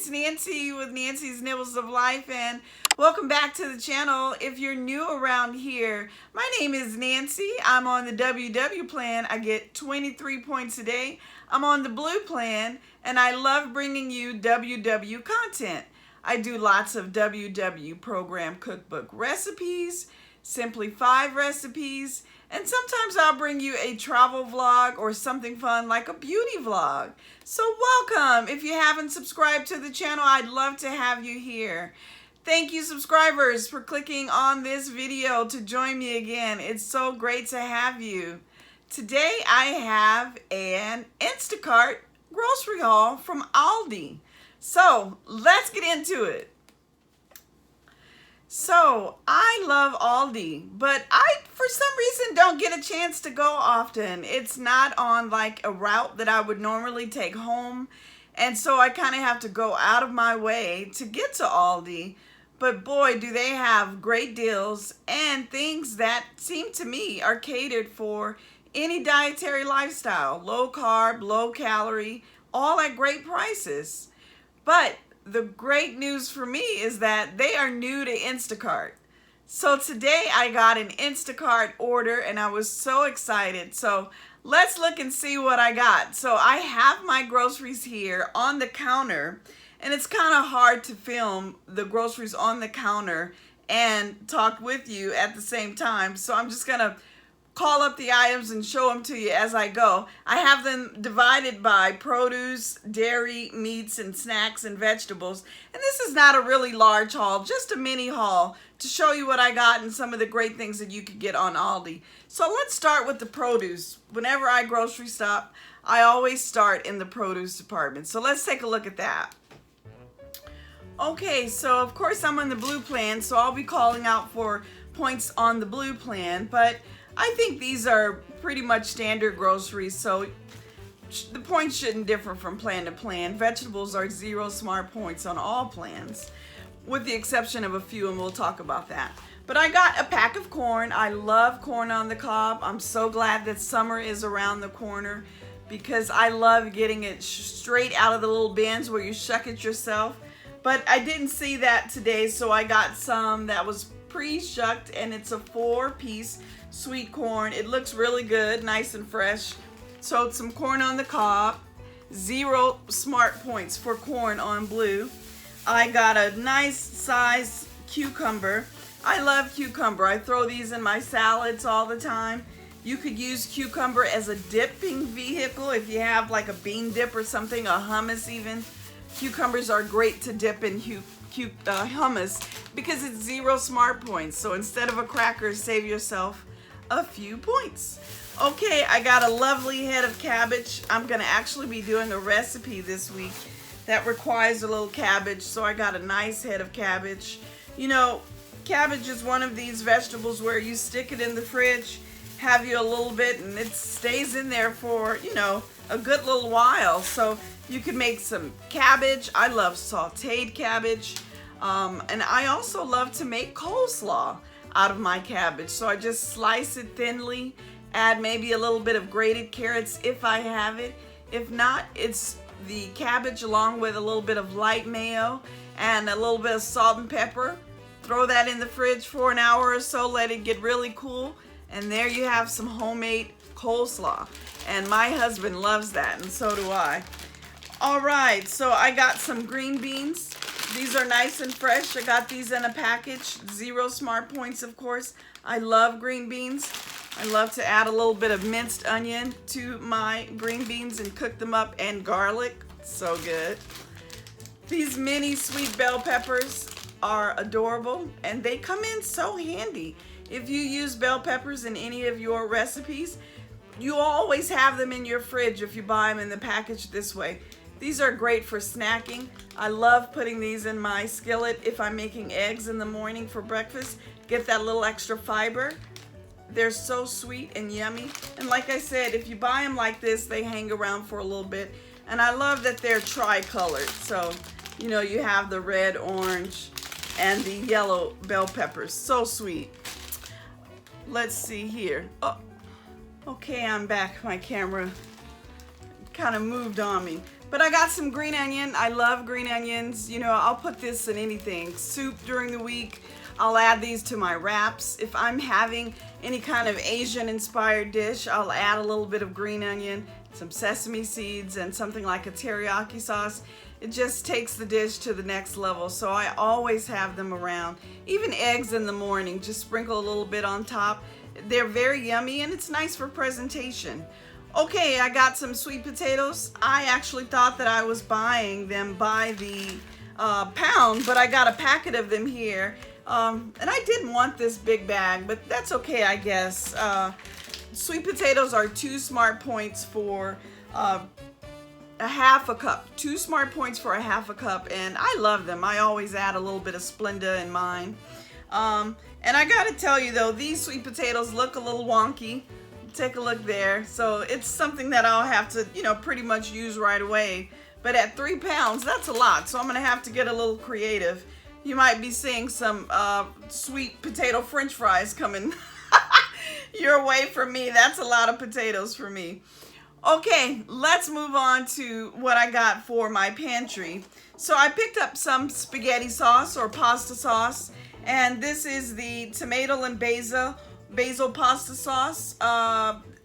it's Nancy with Nancy's Nibbles of Life, and welcome back to the channel. If you're new around here, my name is Nancy. I'm on the WW plan. I get 23 points a day. I'm on the blue plan, and I love bringing you WW content. I do lots of WW program cookbook recipes, Simply 5 recipes, and sometimes I'll bring you a travel vlog or something fun like a beauty vlog. So welcome. If you haven't subscribed to the channel, I'd love to have you here. Thank you, subscribers, for clicking on this video to join me again. It's so great to have you. Today I have an Instacart grocery haul from ALDI. So let's get into it. So I love ALDI, but I, for some reason, don't get a chance to go often. It's not on like a route that I would normally take home. And so I kind of have to go out of my way to get to ALDI. But boy, do they have great deals and things that seem to me are catered for any dietary lifestyle. Low carb, low calorie, all at great prices. But the great news for me is that they are new to Instacart. So today I got an Instacart order and I was so excited. So let's look and see what I got. So I have my groceries here on the counter, and it's kind of hard to film the groceries on the counter and talk with you at the same time. So I'm just gonna call up the items and show them to you as I go. I have them divided by produce, dairy, meats, and snacks and vegetables. And this is not a really large haul, just a mini haul to show you what I got and some of the great things that you could get on ALDI. So let's start with the produce. Whenever I grocery shop, I always start in the produce department. So let's take a look at that. Okay, so of course I'm on the blue plan, so I'll be calling out for points on the blue plan, but I think these are pretty much standard groceries, so the points shouldn't differ from plan to plan. Vegetables are 0 smart points on all plans, with the exception of a few, and we'll talk about that. But I got a pack of corn. I love corn on the cob. I'm so glad that summer is around the corner because I love getting it straight out of the little bins where you shuck it yourself. But I didn't see that today, so I got some that was pre-shucked, and it's a 4-piece sweet corn. It looks really good, nice and fresh. So some corn on the cob, 0 smart points for corn on blue. I got a nice size cucumber. I love cucumber. I throw these in my salads all the time. You could use cucumber as a dipping vehicle if you have like a bean dip or something, a hummus even. Cucumbers are great to dip in hummus because it's 0 smart points. So instead of a cracker, save yourself a few points. Okay, I got a lovely head of cabbage. I'm gonna actually be doing a recipe this week that requires a little cabbage, so I got a nice head of cabbage. You know, cabbage is one of these vegetables where you stick it in the fridge, have you a little bit, and it stays in there for, you know, a good little while. So you can make some cabbage. I love sauteed cabbage, and I also love to make coleslaw out of my cabbage. So I just slice it thinly, add maybe a little bit of grated carrots if I have it. If not, it's the cabbage along with a little bit of light mayo and a little bit of salt and pepper. Throw that in the fridge for an hour or so, let it get really cool, and there you have some homemade coleslaw. And my husband loves that, and so do I. All right, so I got some green beans. These are nice and fresh. I got these in a package. 0 smart points, of course. I love green beans. I love to add a little bit of minced onion to my green beans and cook them up, and garlic. So good. These mini sweet bell peppers are adorable, and they come in so handy. If you use bell peppers in any of your recipes, you always have them in your fridge if you buy them in the package this way. These are great for snacking. I love putting these in my skillet if I'm making eggs in the morning for breakfast. Get that little extra fiber. They're so sweet and yummy. And like I said, if you buy them like this, they hang around for a little bit. And I love that they're tri-colored. So, you know, you have the red, orange, and the yellow bell peppers. So sweet. Let's see here. Oh, okay, I'm back. My camera kind of moved on me. But I got some green onion. I love green onions. You know, I'll put this in anything. Soup during the week. I'll add these to my wraps. If I'm having any kind of Asian inspired dish, I'll add a little bit of green onion, some sesame seeds, and something like a teriyaki sauce. It just takes the dish to the next level. So I always have them around. Even eggs in the morning, just sprinkle a little bit on top. They're very yummy and it's nice for presentation. Okay, I got some sweet potatoes. I actually thought that I was buying them by the pound, but I got a packet of them here. And I didn't want this big bag, but that's okay, I guess. Sweet potatoes are 2 smart points for a half a cup. 2 smart points for a half a cup, and I love them. I always add a little bit of Splenda in mine. And I gotta tell you though, these sweet potatoes look a little wonky. Take a look there. So it's something that I'll have to, you know, pretty much use right away. But at 3 pounds, that's a lot. So I'm gonna have to get a little creative. You might be seeing some sweet potato French fries coming your way from me. That's a lot of potatoes for me. Okay, let's move on to what I got for my pantry. So I picked up some spaghetti sauce or pasta sauce, and this is the tomato and basil pasta sauce.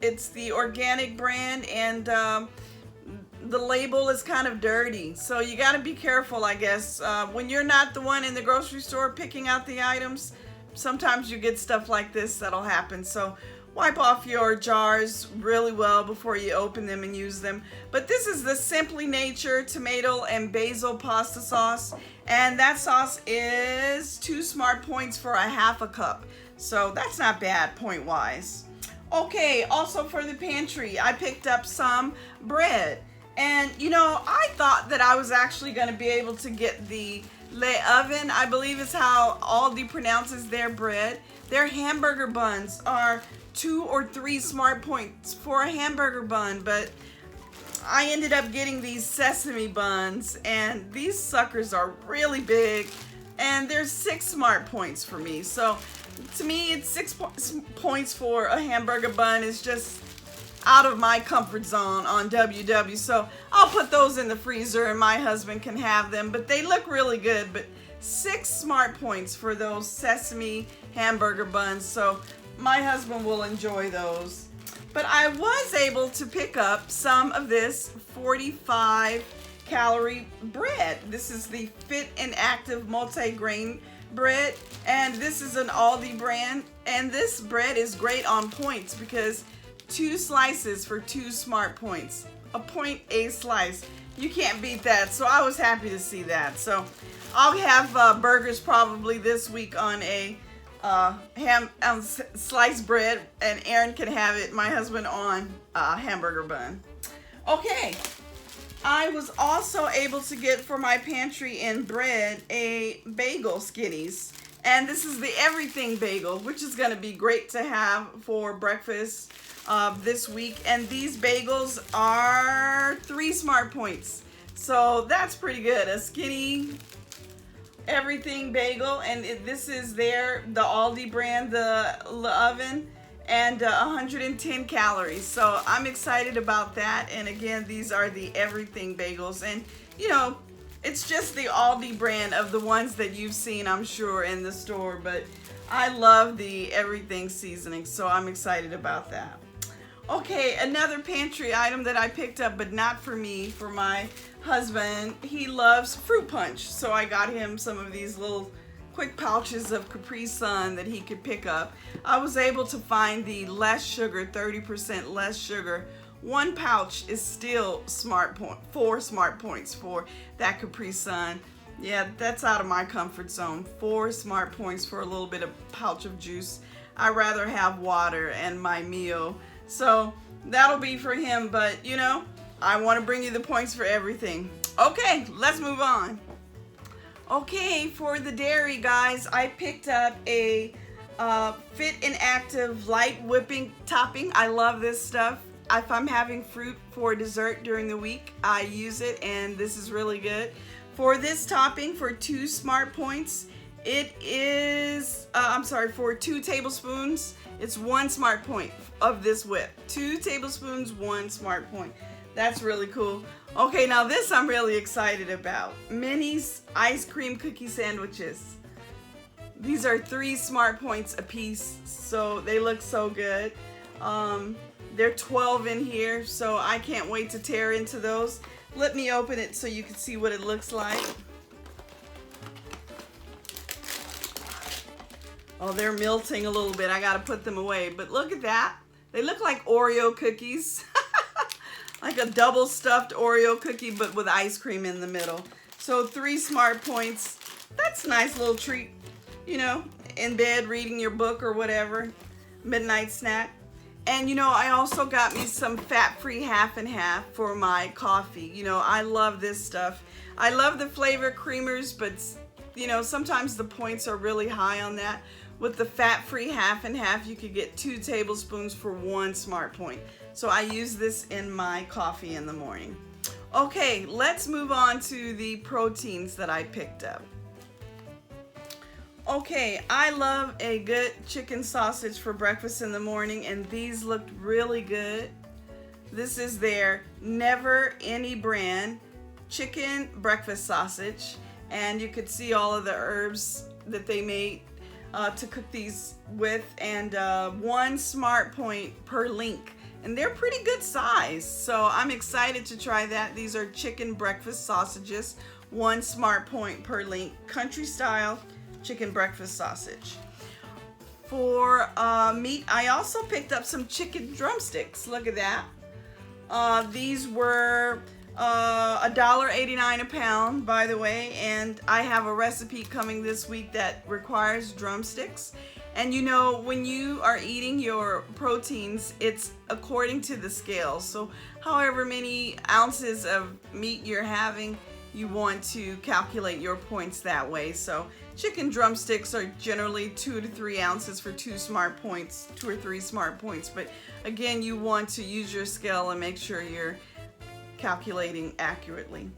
It's the organic brand, and the label is kind of dirty, so you got to be careful, I guess. When you're not the one in the grocery store picking out the items, sometimes you get stuff like this that'll happen. So wipe off your jars really well before you open them and use them. But this is the Simply Nature tomato and basil pasta sauce, and that sauce is 2 smart points for a half a cup. So that's not bad point wise. Okay, also for the pantry, I picked up some bread. And you know, I thought that I was actually going to be able to get the Le Oven, I believe is how Aldi pronounces their bread. Their hamburger buns are 2 or 3 smart points for a hamburger bun, but I ended up getting these sesame buns, and these suckers are really big, and there's 6 smart points for me. So to me, it's 6 points for a hamburger bun. Is just out of my comfort zone on WW. So I'll put those in the freezer and my husband can have them, but they look really good. But 6 smart points for those sesame hamburger buns. So my husband will enjoy those. But I was able to pick up some of this 45 calorie bread. This is the Fit and Active multi-grain bread, and this is an Aldi brand, and this bread is great on points because 2 slices for 2 smart points. A point a slice. You can't beat that, so I was happy to see that. So I'll have burgers probably this week on a ham sliced bread, and Aaron can have it, my husband, on hamburger bun. Okay, I was also able to get for my pantry in bread a bagel Skinnies, and this is the everything bagel, which is going to be great to have for breakfast this week. And these bagels are 3 smart points, so that's pretty good. A skinny everything bagel, and this is the Aldi brand, the Oven, and 110 calories. So I'm excited about that. And again, these are the everything bagels, and you know, it's just the Aldi brand of the ones that you've seen, I'm sure, in the store, but I love the everything seasoning, so I'm excited about that. Okay, another pantry item that I picked up, but not for me, for my husband. He loves fruit punch, so I got him some of these little quick pouches of Capri Sun that he could pick up. I was able to find the less sugar, 30% less sugar. 1 pouch is still 4 smart points for that Capri Sun. Yeah, that's out of my comfort zone. 4 smart points for a little bit of pouch of juice. I'd rather have water and my meal. So that'll be for him, but you know, I want to bring you the points for everything. Okay, let's move on. Okay, for the dairy, guys, I picked up a Fit and Active light whipping topping. I love this stuff. If I'm having fruit for dessert during the week, I use it, and this is really good. For this topping, for 2 smart points, It is, I'm sorry, for 2 tablespoons, it's 1 smart point of this whip. 2 tablespoons, 1 smart point. That's really cool. Okay, now this I'm really excited about. Minnie's ice cream cookie sandwiches. These are 3 smart points a piece, so they look so good. They're 12 in here, so I can't wait to tear into those. Let me open it so you can see what it looks like. Oh, they're melting a little bit. I gotta put them away, but look at that. They look like Oreo cookies. Like a double stuffed Oreo cookie, but with ice cream in the middle. So 3 smart points. That's a nice little treat, you know, in bed reading your book or whatever. Midnight snack. And you know, I also got me some fat-free half and half for my coffee. You know, I love this stuff. I love the flavor creamers, but you know, sometimes the points are really high on that. With the fat-free half and half, you could get 2 tablespoons for 1 smart point. So I use this in my coffee in the morning. Okay, let's move on to the proteins that I picked up. Okay, I love a good chicken sausage for breakfast in the morning, and these looked really good. This is their Never Any brand chicken breakfast sausage, and you could see all of the herbs that they made to cook these with, and 1 smart point per link. And they're pretty good size, so I'm excited to try that. These are chicken breakfast sausages, 1 smart point per link, country style chicken breakfast sausage. For meat, I also picked up some chicken drumsticks. Look at that. These were $1.89 a pound, by the way, and I have a recipe coming this week that requires drumsticks. And you know, when you are eating your proteins, it's according to the scale. So however many ounces of meat you're having, you want to calculate your points that way. So chicken drumsticks are generally 2 to 3 ounces for 2 smart points, 2 or 3 smart points. But again, you want to use your scale and make sure you're calculating accurately.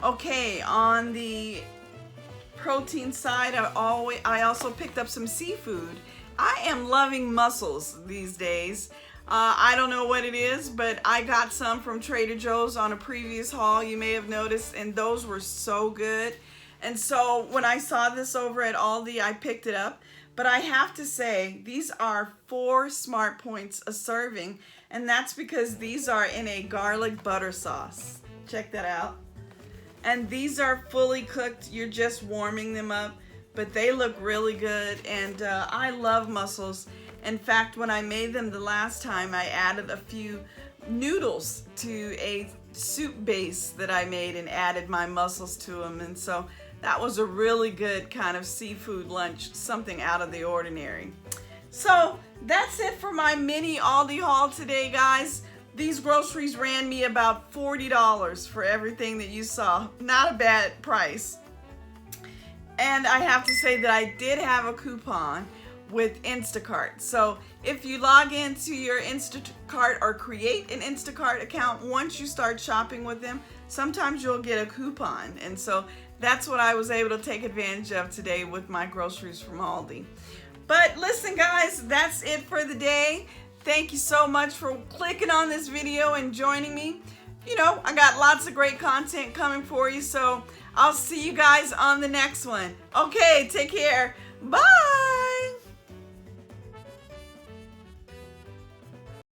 Okay, on the protein side, I also picked up some seafood. I am loving mussels these days. I don't know what it is, but I got some from Trader Joe's on a previous haul, you may have noticed, and those were so good. And so when I saw this over at ALDI, I picked it up. But I have to say, these are 4 smart points a serving, and that's because these are in a garlic butter sauce. Check that out. And these are fully cooked. You're just warming them up, but they look really good, and I love mussels. In fact, when I made them the last time, I added a few noodles to a soup base that I made and added my mussels to them, and so that was a really good kind of seafood lunch, something out of the ordinary. So that's it for my mini ALDI haul today, guys. These groceries ran me about $40 for everything that you saw. Not a bad price. And I have to say that I did have a coupon with Instacart. So if you log into your Instacart or create an Instacart account, once you start shopping with them, sometimes you'll get a coupon. And so that's what I was able to take advantage of today with my groceries from ALDI. But listen, guys, that's it for the day. Thank you so much for clicking on this video and joining me. You know, I got lots of great content coming for you, so I'll see you guys on the next one. Okay, take care. Bye.